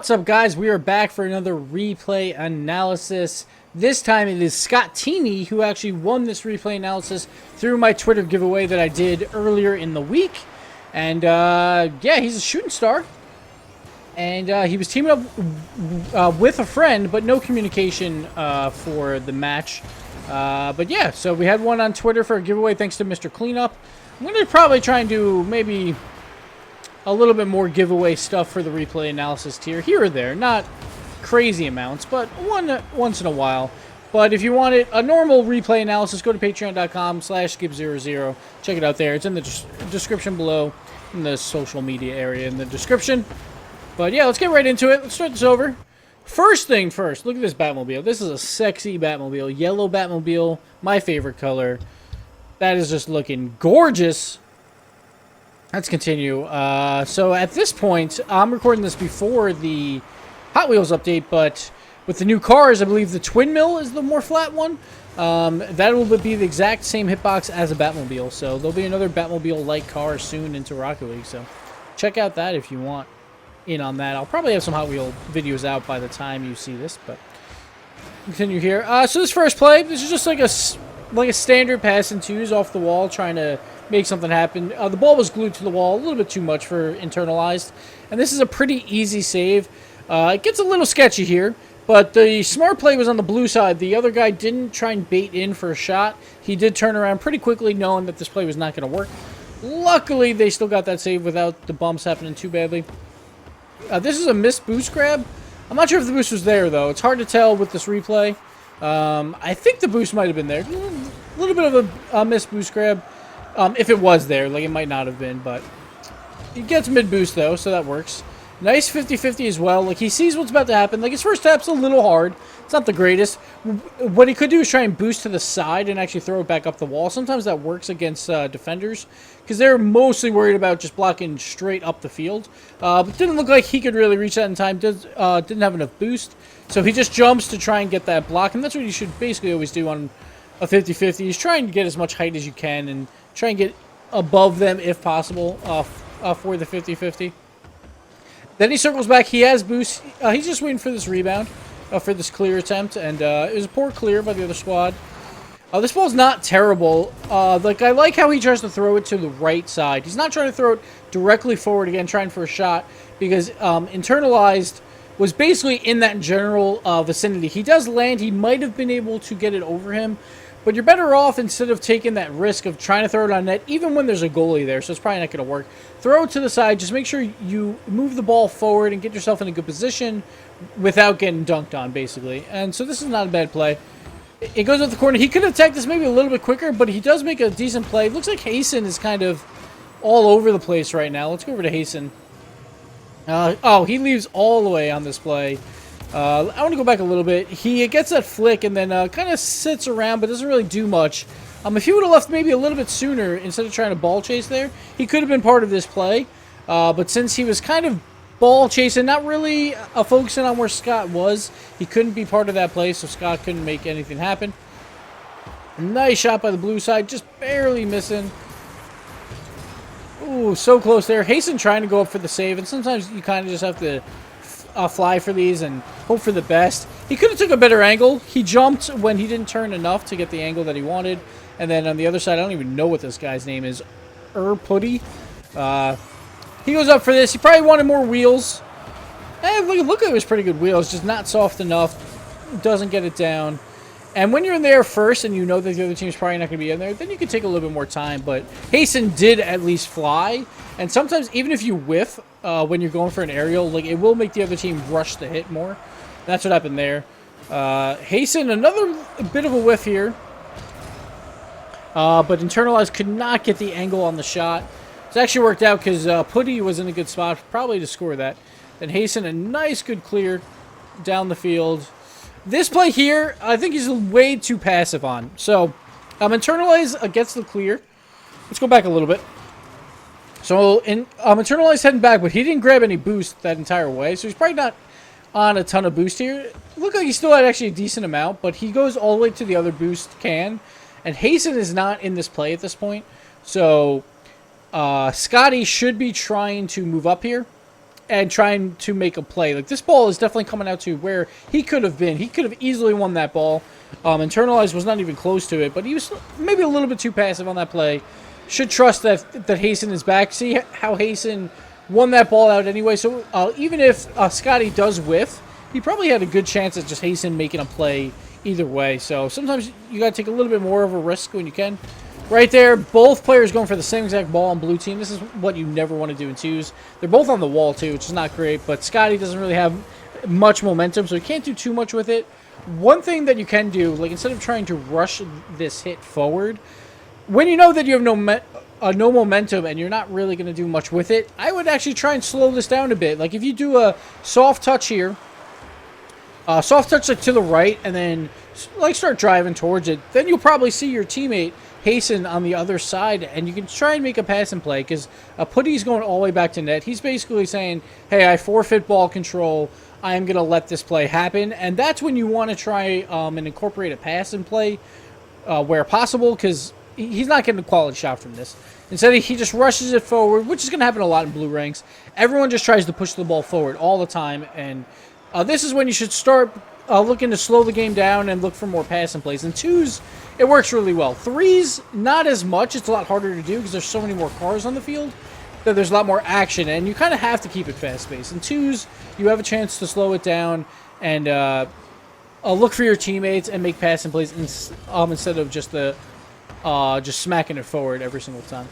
What's up, guys? We are back for another replay analysis. This time it is Scottini who actually won this replay analysis through my Twitter giveaway that I did earlier in the week. And yeah, he's a shooting star. And he was teaming up with a friend, but no communication for the match. But yeah, so we had one on Twitter for a giveaway thanks to Mr. Cleanup. I'm going to probably try and do maybe a little bit more giveaway stuff for the replay analysis tier here or there. Not crazy amounts, but once in a while. But if you want a normal replay analysis, go to patreon.com/Gibbs00. Check it out there. It's in the description below, in the social media area in the description. But yeah, let's get right into it. Let's start this over. First thing first, look at this Batmobile. This is a sexy Batmobile. Yellow Batmobile, my favorite color. That is just looking gorgeous. Let's continue. So at this point, I'm recording this before the Hot Wheels update, but with the new cars, I believe the Twin Mill is the more flat one. That will be the exact same hitbox as a Batmobile, so there'll be another Batmobile-like car soon into Rocket League, so check out that if you want in on that. I'll probably have some Hot Wheel videos out by the time you see this, but continue here. So this first play, this is just like a standard pass and twos off the wall, trying to make something happen. The ball was glued to the wall, a little bit too much for internalized. And this is a pretty easy save. It gets a little sketchy here, but the smart play was on the blue side. The other guy didn't try and bait in for a shot. He did turn around pretty quickly, knowing that this play was not going to work. Luckily, they still got that save without the bumps happening too badly. This is a missed boost grab. I'm not sure if the boost was there, though. It's hard to tell with this replay. I think the boost might have been there. A little bit of a missed boost grab. If it was there, like it might not have been, but he gets mid-boost though, so that works. Nice 50-50 as well. Like, he sees what's about to happen. Like, his first tap's a little hard. It's not the greatest. What he could do is try and boost to the side and actually throw it back up the wall. Sometimes that works against defenders because they're mostly worried about just blocking straight up the field. But didn't look like he could really reach that in time. Didn't have enough boost. So he just jumps to try and get that block, and that's what you should basically always do on a 50-50. Is try and get as much height as you can and try and get above them if possible for the 50-50. Then he circles back. He has boost. He's just waiting for this rebound for this clear attempt, and it was a poor clear by the other squad. This ball's not terrible. Like, I like how he tries to throw it to the right side. He's not trying to throw it directly forward again, trying for a shot, because internalized was basically in that general vicinity. He does land. He might have been able to get it over him, but you're better off, instead of taking that risk of trying to throw it on net, even when there's a goalie there, so it's probably not going to work. Throw it to the side. Just make sure you move the ball forward and get yourself in a good position without getting dunked on, basically. And so this is not a bad play. It goes up the corner. He could have attacked this maybe a little bit quicker, but he does make a decent play. It looks like Hasten is kind of all over the place right now. Let's go over to Hasten. Oh, he leaves all the way on this play. I want to go back a little bit. He gets that flick and then kind of sits around but doesn't really do much. If he would have left maybe a little bit sooner instead of trying to ball chase there, he could have been part of this play. But since he was kind of ball chasing, not really focusing on where Scott was, he couldn't be part of that play, so Scott couldn't make anything happen. Nice shot by the blue side, just barely missing. Ooh, so close there. Hasten trying to go up for the save, and sometimes you kind of just have to fly for these and hope for the best. He could have took a better angle. He jumped when he didn't turn enough to get the angle that he wanted. And then on the other side, I don't even know what this guy's name is. Putty. He goes up for this. He probably wanted more wheels. Look, it was pretty good wheels, just not soft enough. Doesn't get it down. And when you're in there first and you know that the other team's probably not going to be in there, then you can take a little bit more time. But Hasten did at least fly. And sometimes, even if you whiff when you're going for an aerial, like, it will make the other team rush the hit more. That's what happened there. Hasten, another bit of a whiff here. But Internalized could not get the angle on the shot. It's actually worked out because Putty was in a good spot probably to score that. Then Hasten, a nice good clear down the field. This play here, I think he's way too passive on. So, Internalize gets the clear. Let's go back a little bit. So, Internalize heading back, but he didn't grab any boost that entire way. So, he's probably not on a ton of boost here. Looked like he still had actually a decent amount, but he goes all the way to the other boost can. And Hasten is not in this play at this point. So, Scotty should be trying to move up here. and trying to make a play. Like, this ball is definitely coming out to where he could have been. He could have easily won that ball. Internalized was not even close to it, but he was maybe a little bit too passive on that play. Should trust that Hasten is back. See how Hasten won that ball out anyway. So even if Scotty does whiff, he probably had a good chance at just Hasten making a play either way. So sometimes you got to take a little bit more of a risk when you can. Right there, both players going for the same exact ball on blue team. This is what you never want to do in twos. They're both on the wall too, which is not great, but Scotty doesn't really have much momentum, so he can't do too much with it. One thing that you can do, like instead of trying to rush this hit forward, when you know that you have no momentum and you're not really going to do much with it, I would actually try and slow this down a bit. Like if you do a soft touch here, soft touch like to the right, and then like start driving towards it, then you'll probably see your teammate Hasten on the other side, and you can try and make a pass and play, because Putty's going all the way back to net. He's basically saying, hey, I forfeit ball control. I am going to let this play happen, and that's when you want to try and incorporate a pass and play where possible, because he's not getting a quality shot from this. Instead, he just rushes it forward, which is going to happen a lot in blue ranks. Everyone just tries to push the ball forward all the time, and this is when you should start looking to slow the game down and look for more passing plays. In twos, it works really well. Threes, not as much. It's a lot harder to do because there's so many more cars on the field that there's a lot more action, and you kind of have to keep it fast-paced. In twos, you have a chance to slow it down and look for your teammates and make passing plays instead of just just smacking it forward every single time.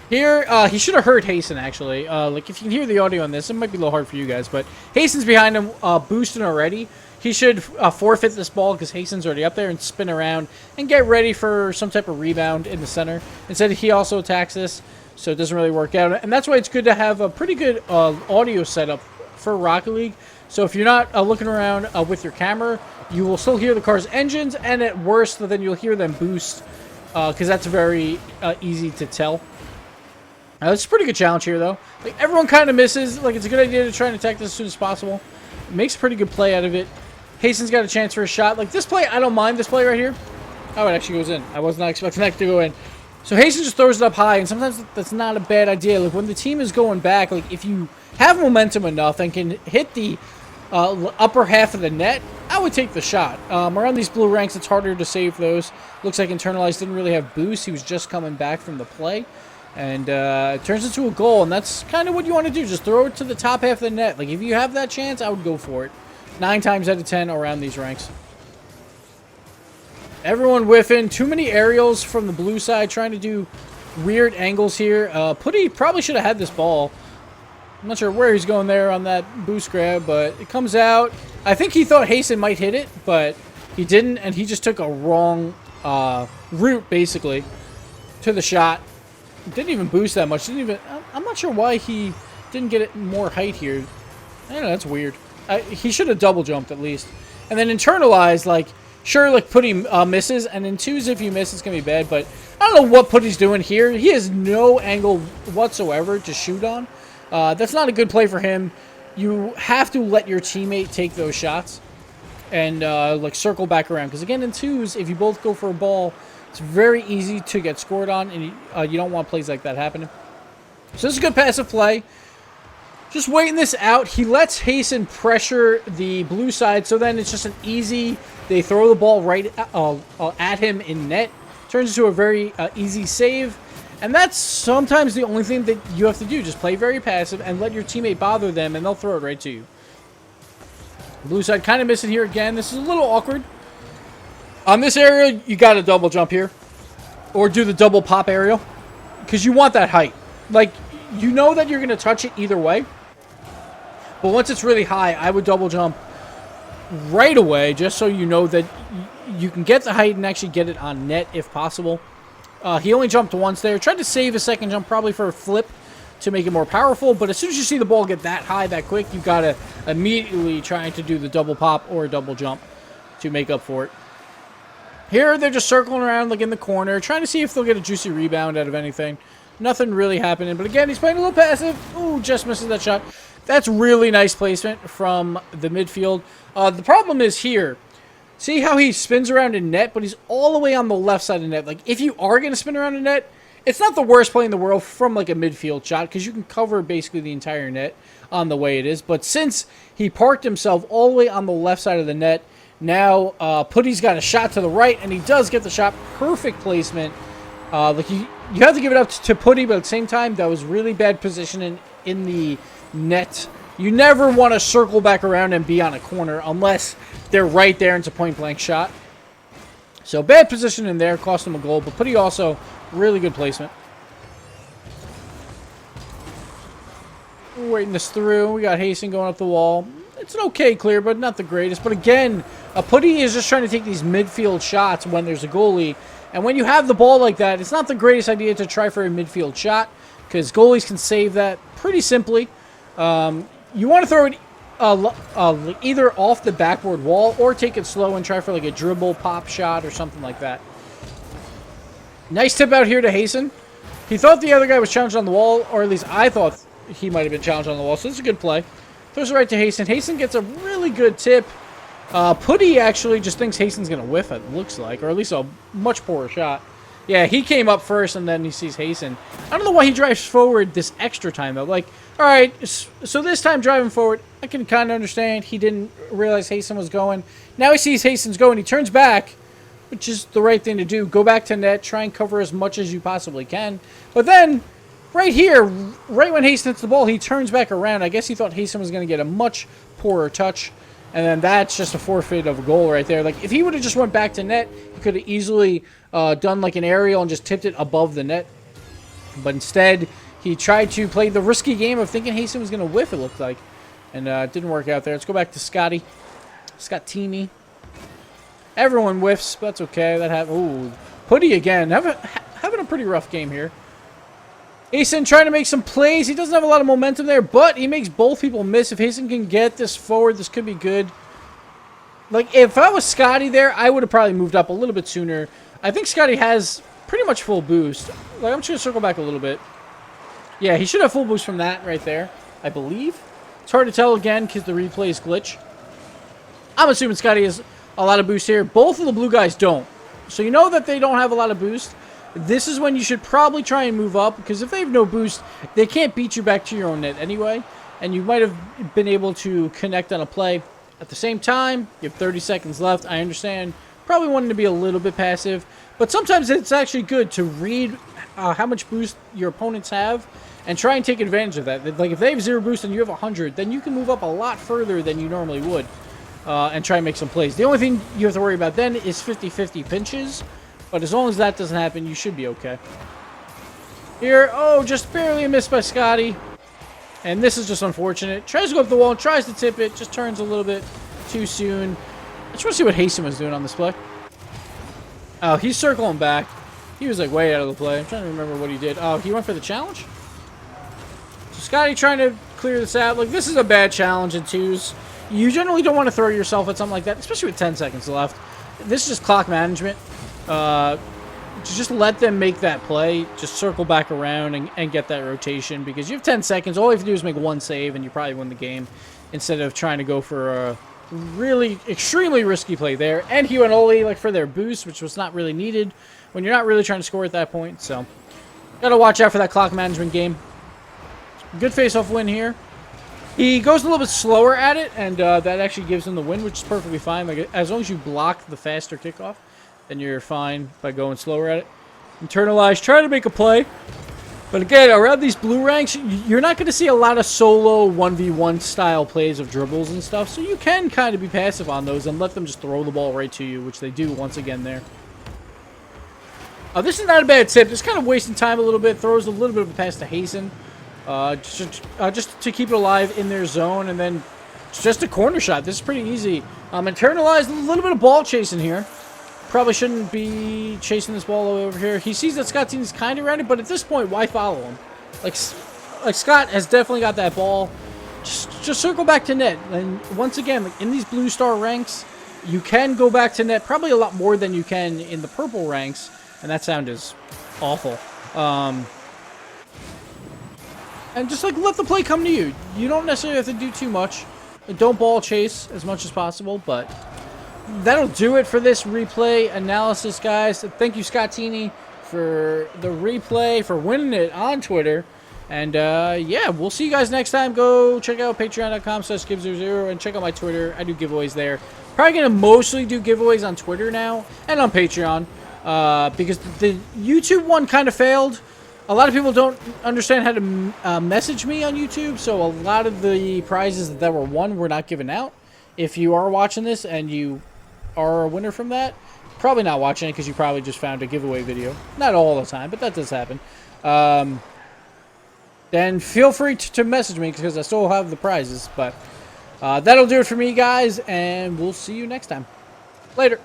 Here, he should have heard Hasten, actually. Like, if you can hear the audio on this, it might be a little hard for you guys, but Hasten's behind him, boosting already. He should forfeit this ball because Hasten's already up there and spin around and get ready for some type of rebound in the center. Instead, he also attacks this, so it doesn't really work out. And that's why it's good to have a pretty good audio setup for Rocket League. So if you're not looking around with your camera, you will still hear the car's engines, and at worst, then you'll hear them boost because that's very easy to tell. It's a pretty good challenge here, though. Like, everyone kind of misses. Like, it's a good idea to try and attack this as soon as possible. It makes a pretty good play out of it. Hasten's got a chance for a shot. Like, this play, I don't mind this play right here. Oh, it actually goes in. I was not expecting that to go in. So Hasten just throws it up high, and sometimes that's not a bad idea. Like, when the team is going back, like, if you have momentum enough and can hit the upper half of the net, I would take the shot. Around these blue ranks, it's harder to save those. Looks like Internalized didn't really have boost. He was just coming back from the play. And it turns into a goal, and that's kind of what you want to do. Just throw it to the top half of the net. Like, if you have that chance, I would go for it. 9 times out of 10 around these ranks. Everyone whiffing. Too many aerials from the blue side, trying to do weird angles here. Putty probably should have had this ball. I'm not sure where he's going there on that boost grab, but it comes out. I think he thought Hasten might hit it, but he didn't, and he just took a wrong route, basically, to the shot. Didn't even boost that much. I'm not sure why he didn't get it more height here. I don't know. That's weird. He should have double jumped at least. And then Internalized, like, sure, like, Putty misses. And in twos, if you miss, it's going to be bad. But I don't know what Putty's doing here. He has no angle whatsoever to shoot on. That's not a good play for him. You have to let your teammate take those shots and, like, circle back around. Because, again, in twos, if you both go for a ball, it's very easy to get scored on, and you don't want plays like that happening. So this is a good passive play. Just waiting this out. He lets Hasten pressure the blue side, so then it's just an easy, they throw the ball right at him in net. Turns into a very easy save. And that's sometimes the only thing that you have to do. Just play very passive and let your teammate bother them, and they'll throw it right to you. Blue side kind of missing here again. This is a little awkward. On this area, you got to double jump here. Or do the double pop aerial. Because you want that height. Like, you know that you're going to touch it either way. But once it's really high, I would double jump right away. Just so you know that you can get the height and actually get it on net if possible. He only jumped once there. Tried to save a second jump probably for a flip to make it more powerful. But as soon as you see the ball get that high that quick, you've got to immediately try to do the double pop or double jump to make up for it. Here, they're just circling around, like, in the corner, trying to see if they'll get a juicy rebound out of anything. Nothing really happening. But again, he's playing a little passive. Ooh, just misses that shot. That's really nice placement from the midfield. The problem is here. See how he spins around in net, but he's all the way on the left side of net. Like, if you are going to spin around in net, It's not the worst play in the world from like a midfield shot because you can cover basically the entire net on the way it is. But since he parked himself all the way on the left side of the net, now Putty's got a shot to the right, and he does get the shot. Perfect placement. Like you have to give it up to Putty, but at the same time, that was really bad positioning in the net. You never want to circle back around and be on a corner unless they're right there and it's a point-blank shot. So bad position in there, cost him a goal, but Putty also really good placement. We're waiting this through. We got Haston going up the wall. It's an okay clear, but not the greatest. But again, Putty is just trying to take these midfield shots when there's a goalie. And when you have the ball like that, it's not the greatest idea to try for a midfield shot because goalies can save that pretty simply. You want to throw it either off the backboard wall or take it slow and try for like a dribble pop shot or something like that. Nice tip out here to Haston. He thought the other guy was challenged on the wall, or at least I thought he might have been challenged on the wall, so this is a good play. Throws it right to Haston. Haston gets a really good tip. Putty actually just thinks Haston's going to whiff, it looks like, or at least a much poorer shot. Yeah, he came up first, and then he sees Haston. I don't know why he drives forward this extra time, though. Like, all right, so this time driving forward, I can kind of understand. He didn't realize Haston was going. Now he sees Haston's going. He turns back, which is the right thing to do. Go back to net. Try and cover as much as you possibly can. But then, right here, right when Haston hits the ball, he turns back around. I guess he thought Haston was going to get a much poorer touch. And then that's just a forfeit of a goal right there. Like, if he would have just went back to net, he could have easily done like an aerial and just tipped it above the net. But instead, he tried to play the risky game of thinking Haston was going to whiff, it looked like. And it didn't work out there. Let's go back to Scottini. Everyone whiffs, but that's okay. That happened. Ooh, Putty again. Having a pretty rough game here. Haston trying to make some plays. He doesn't have a lot of momentum there, but he makes both people miss. If Haston can get this forward, this could be good. Like, if I was Scotty there, I would have probably moved up a little bit sooner. I think Scotty has pretty much full boost. Like, I'm just going to circle back a little bit. Yeah, he should have full boost from that right there, I believe. It's hard to tell again because the replays glitch. I'm assuming Scotty has a lot of boost here. Both of the blue guys don't. So you know that they don't have a lot of boost. This is when you should probably try and move up, because if they have no boost, they can't beat you back to your own net anyway, and you might have been able to connect on a play. At the same time, you have 30 seconds left. I understand. Probably wanting to be a little bit passive, but sometimes it's actually good to read how much boost your opponents have and try and take advantage of that. Like, if they have 0 boost and you have 100, then you can move up a lot further than you normally would and try and make some plays. The only thing you have to worry about then is 50-50 pinches. But as long as that doesn't happen, you should be okay. Here, oh, just barely a miss by Scotty. And this is just unfortunate. Tries to go up the wall and tries to tip it. Just turns a little bit too soon. I just want to see what Haston was doing on this play. Oh, he's circling back. He was like way out of the play. I'm trying to remember what he did. Oh, he went for the challenge? So Scotty trying to clear this out. Like, this is a bad challenge in twos. You generally don't want to throw yourself at something like that, especially with 10 seconds left. This is just clock management. Just let them make that play. Just circle back around and get that rotation, because you have 10 seconds. All you have to do is make one save and you probably win the game, instead of trying to go for a really extremely risky play there. And he went only like for their boost, which was not really needed when you're not really trying to score at that point. So gotta watch out for that clock management game. Good face-off win here. He goes a little bit slower at it, and that actually gives him the win, which is perfectly fine. Like, as long as you block the faster kickoff, then you're fine by going slower at it. Internalize, try to make a play. But again, around these blue ranks, you're not going to see a lot of solo 1v1 style plays of dribbles and stuff. So you can kind of be passive on those and let them just throw the ball right to you, which they do once again there. This is not a bad tip. Just kind of wasting time a little bit. Throws a little bit of a pass to Haston. Just to keep it alive in their zone. And then just a corner shot. This is pretty easy. Internalize, a little bit of ball chasing here. Probably shouldn't be chasing this ball over here. He sees that Scottini's kind of around it, but at this point, why follow him? Like Scott has definitely got that ball. Just circle back to net. And once again, like in these blue star ranks, you can go back to net probably a lot more than you can in the purple ranks. And that sound is awful. And just like let the play come to you. You don't necessarily have to do too much. Don't ball chase as much as possible, but that'll do it for this replay analysis, guys. Thank you, Scottini, for the replay, for winning it on Twitter. And, yeah, we'll see you guys next time. Go check out patreon.com/Gibbs00 and check out my Twitter. I do giveaways there. Probably going to mostly do giveaways on Twitter now and on Patreon because the YouTube one kind of failed. A lot of people don't understand how to message me on YouTube, so a lot of the prizes that were won were not given out. If you are watching this and you are a winner from that, probably not watching it because you probably just found a giveaway video. Not all the time, but that does happen. Then feel free to message me because I still have the prizes. But that'll do it for me, guys, and we'll see you next time. Later.